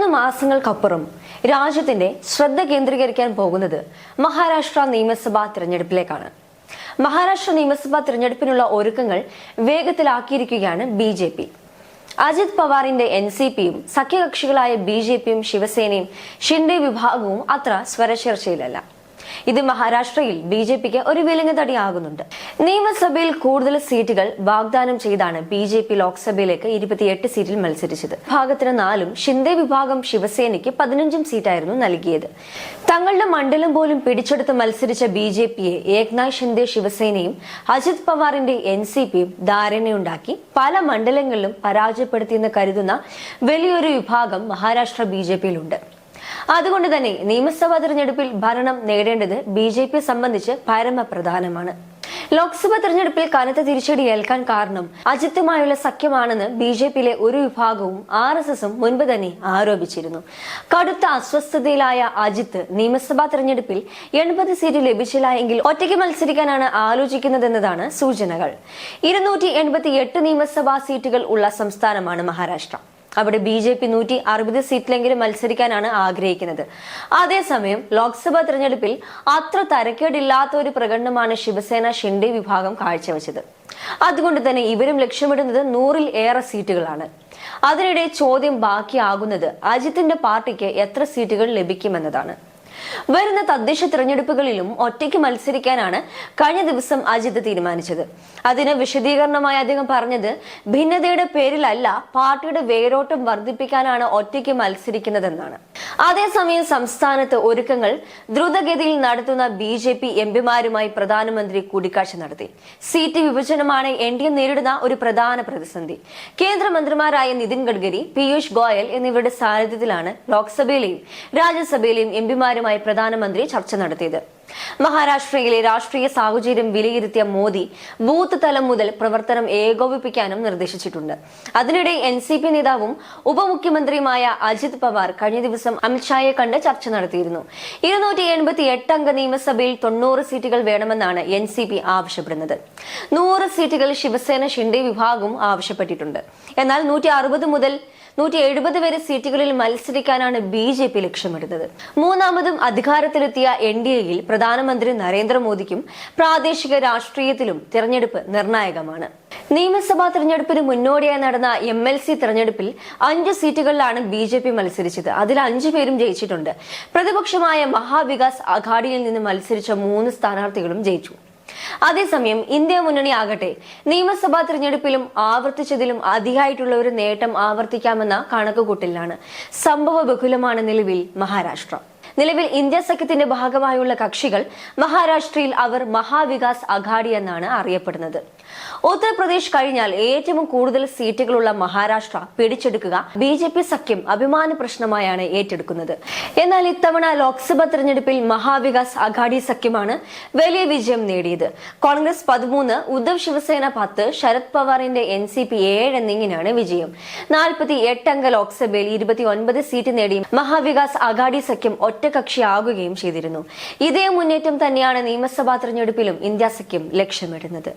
3 മാസങ്ങൾക്കപ്പുറം രാജ്യത്തിന്റെ ശ്രദ്ധ കേന്ദ്രീകരിക്കാൻ പോകുന്നത് മഹാരാഷ്ട്ര നിയമസഭാ തിരഞ്ഞെടുപ്പിലേക്കാണ്. മഹാരാഷ്ട്ര നിയമസഭാ തിരഞ്ഞെടുപ്പിനുള്ള ഒരുക്കങ്ങൾ വേഗത്തിലാക്കിയിരിക്കുകയാണ് BJP. അജിത് പവാറിന്റെ NCPയും സഖ്യകക്ഷികളായ BJPയും ശിവസേനയും ഷിൻഡെ വിഭാഗവും അത്ര സ്വരചേർച്ചയിലല്ല. ഇത് മഹാരാഷ്ട്രയിൽ BJPക്ക് ഒരു വിലങ്ങുതടിയാകുന്നുണ്ട്. നിയമസഭയിൽ കൂടുതൽ സീറ്റുകൾ വാഗ്ദാനം ചെയ്താണ് BJP ലോക്സഭയിലേക്ക് 28 സീറ്റിൽ മത്സരിച്ചത്. വിഭാഗത്തിന് 4ഉം ഷിൻഡെ വിഭാഗം ശിവസേനയ്ക്ക് 15 സീറ്റായിരുന്നു നൽകിയത്. തങ്ങളുടെ മണ്ഡലം പോലും പിടിച്ചെടുത്ത് മത്സരിച്ച BJPയെ ഏക്നാഥ് ഷിൻഡെ ശിവസേനയും അജിത് പവാറിന്റെ NCPയും ധാരണയുണ്ടാക്കി പല മണ്ഡലങ്ങളിലും പരാജയപ്പെടുത്തിയെന്ന് കരുതുന്ന വലിയൊരു വിഭാഗം മഹാരാഷ്ട്ര BJPയിലുണ്ട്. അതുകൊണ്ട് തന്നെ നിയമസഭാ തിരഞ്ഞെടുപ്പിൽ ഭരണം നേടേണ്ടത് BJPയെ സംബന്ധിച്ച് പരമപ്രധാനമാണ്. ലോക്സഭാ തിരഞ്ഞെടുപ്പിൽ കനത്ത തിരിച്ചടി ഏൽക്കാൻ കാരണം അജിത്തുമായുള്ള സഖ്യമാണെന്ന് BJPയിലെ ഒരു വിഭാഗവും RSSും മുൻപ് തന്നെ ആരോപിച്ചിരുന്നു. കടുത്ത അസ്വസ്ഥതയിലായ അജിത്ത് നിയമസഭാ തിരഞ്ഞെടുപ്പിൽ 80 സീറ്റ് ലഭിച്ചില്ല എങ്കിൽ ഒറ്റയ്ക്ക് മത്സരിക്കാനാണ് ആലോചിക്കുന്നതെന്നതാണ് സൂചനകൾ. 288 നിയമസഭാ സീറ്റുകൾ ഉള്ള സംസ്ഥാനമാണ് മഹാരാഷ്ട്ര. അവിടെ BJP 160 സീറ്റിലെങ്കിലും മത്സരിക്കാനാണ് ആഗ്രഹിക്കുന്നത്. അതേസമയം ലോക്സഭാ തെരഞ്ഞെടുപ്പിൽ അത്ര തരക്കേടില്ലാത്ത ഒരു പ്രകടനമാണ് ശിവസേന ഷിൻഡെ വിഭാഗം കാഴ്ചവെച്ചത്. അതുകൊണ്ട് തന്നെ ഇവരും ലക്ഷ്യമിടുന്നത് 100ൽ ഏറെ സീറ്റുകളാണ്. അതിനിടെ ചോദ്യം ബാക്കിയാകുന്നത് അജിത്തിന്റെ പാർട്ടിക്ക് എത്ര സീറ്റുകൾ ലഭിക്കുമെന്നതാണ്. വരുന്ന തദ്ദേശ തിരഞ്ഞെടുപ്പുകളിലും ഒറ്റയ്ക്ക് മത്സരിക്കാനാണ് കഴിഞ്ഞ ദിവസം അജിത് തീരുമാനിച്ചത്. അതിന് വിശദീകരണമായി അദ്ദേഹം പറഞ്ഞത് ഭിന്നതയുടെ പേരിലല്ല, പാർട്ടിയുടെ വേരോട്ടം വർദ്ധിപ്പിക്കാനാണ് ഒറ്റയ്ക്ക് മത്സരിക്കുന്നതെന്നാണ്. അതേസമയം സംസ്ഥാനത്ത് ഒരുക്കങ്ങൾ ദ്രുതഗതിയിൽ നടത്തുന്ന BJP MPമാരുമായി പ്രധാനമന്ത്രി കൂടിക്കാഴ്ച നടത്തി. സീറ്റ് വിഭജനമാണ് NDA നേരിടുന്ന ഒരു പ്രധാന പ്രതിസന്ധി. കേന്ദ്രമന്ത്രിമാരായ നിതിൻ ഗഡ്കരി, പീയൂഷ് ഗോയൽ എന്നിവരുടെ സാന്നിധ്യത്തിലാണ് ലോക്സഭയിലെയും രാജ്യസഭയിലെയും MPമാരുമായി പ്രധാനമന്ത്രി ചർച്ച നടത്തിയത്. മഹാരാഷ്ട്രയിലെ രാഷ്ട്രീയ സാഹചര്യം വിലയിരുത്തിയ മോദി ബൂത്ത് തലം മുതൽ പ്രവർത്തനം ഏകോപിപ്പിക്കാനും നിർദ്ദേശിച്ചിട്ടുണ്ട്. അതിനിടെ NCP നേതാവും ഉപമുഖ്യമന്ത്രിയുമായ അജിത് പവാർ കഴിഞ്ഞ ദിവസം അമിത്ഷായെ കണ്ട് ചർച്ച നടത്തിയിരുന്നു. 288 അംഗ നിയമസഭയിൽ 90 സീറ്റുകൾ വേണമെന്നാണ് NCP ആവശ്യപ്പെടുന്നത്. 100 സീറ്റുകൾ ശിവസേന ഷിൻഡെ വിഭാഗവും ആവശ്യപ്പെട്ടിട്ടുണ്ട്. എന്നാൽ 160 മുതൽ 170 വരെ സീറ്റുകളിൽ മത്സരിക്കാനാണ് BJP ലക്ഷ്യമിടുന്നത്. മൂന്നാമതും അധികാരത്തിലെത്തിയ NDAയിൽ പ്രധാനമന്ത്രി നരേന്ദ്രമോദിക്കും പ്രാദേശിക രാഷ്ട്രീയത്തിലും തിരഞ്ഞെടുപ്പ് നിർണായകമാണ്. നിയമസഭാ തിരഞ്ഞെടുപ്പിന് മുന്നോടിയായി നടന്ന MLC തിരഞ്ഞെടുപ്പിൽ 5 സീറ്റുകളിലാണ് BJP മത്സരിച്ചത്. അതിൽ 5 പേരും ജയിച്ചിട്ടുണ്ട്. പ്രതിപക്ഷമായ മഹാവികാസ് അഘാഡിയിൽ നിന്ന് മത്സരിച്ച 3 സ്ഥാനാർത്ഥികളും ജയിച്ചു. അതേസമയം ഇന്ത്യ മുന്നണി ആകട്ടെ നിയമസഭാ തിരഞ്ഞെടുപ്പിലും ആവർത്തിച്ചതിലും അതിയായിട്ടുള്ള ഒരു നേട്ടം ആവർത്തിക്കാമെന്ന കണക്കുകൂട്ടലിലാണ്. സംഭവ ബഹുലമാണ് നിലവിൽ മഹാരാഷ്ട്ര. നിലവിൽ ഇന്ത്യ സഖ്യത്തിന്റെ ഭാഗമായുള്ള കക്ഷികൾ മഹാരാഷ്ട്രയിൽ അവർ മഹാവികാസ് അഘാഡി എന്നാണ് അറിയപ്പെടുന്നത്. ഉത്തർപ്രദേശ് കഴിഞ്ഞാൽ ഏറ്റവും കൂടുതൽ സീറ്റുകളുള്ള മഹാരാഷ്ട്ര പിടിച്ചെടുക്കുക BJP സഖ്യം അഭിമാന പ്രശ്നമായാണ് ഏറ്റെടുക്കുന്നത്. എന്നാൽ ഇത്തവണ ലോക്സഭാ തെരഞ്ഞെടുപ്പിൽ മഹാവികാസ് അഘാഡി സഖ്യമാണ് വലിയ വിജയം നേടിയത്. കോൺഗ്രസ് 13, ഉദ്ധവ് ശിവസേന 10, ശരത് പവാറിന്റെ NCP 7 എന്നിങ്ങനെയാണ് വിജയം. 48 അംഗ ലോക്സഭയിൽ 29 സീറ്റ് നേടി മഹാവികാസ് അഘാഡി സഖ്യം ഒറ്റകക്ഷിയാകുകയും ചെയ്തിരുന്നു. ഇതേ മുന്നേറ്റം തന്നെയാണ് നിയമസഭാ തെരഞ്ഞെടുപ്പിലും ഇന്ത്യ സഖ്യം ലക്ഷ്യമിടുന്നത്.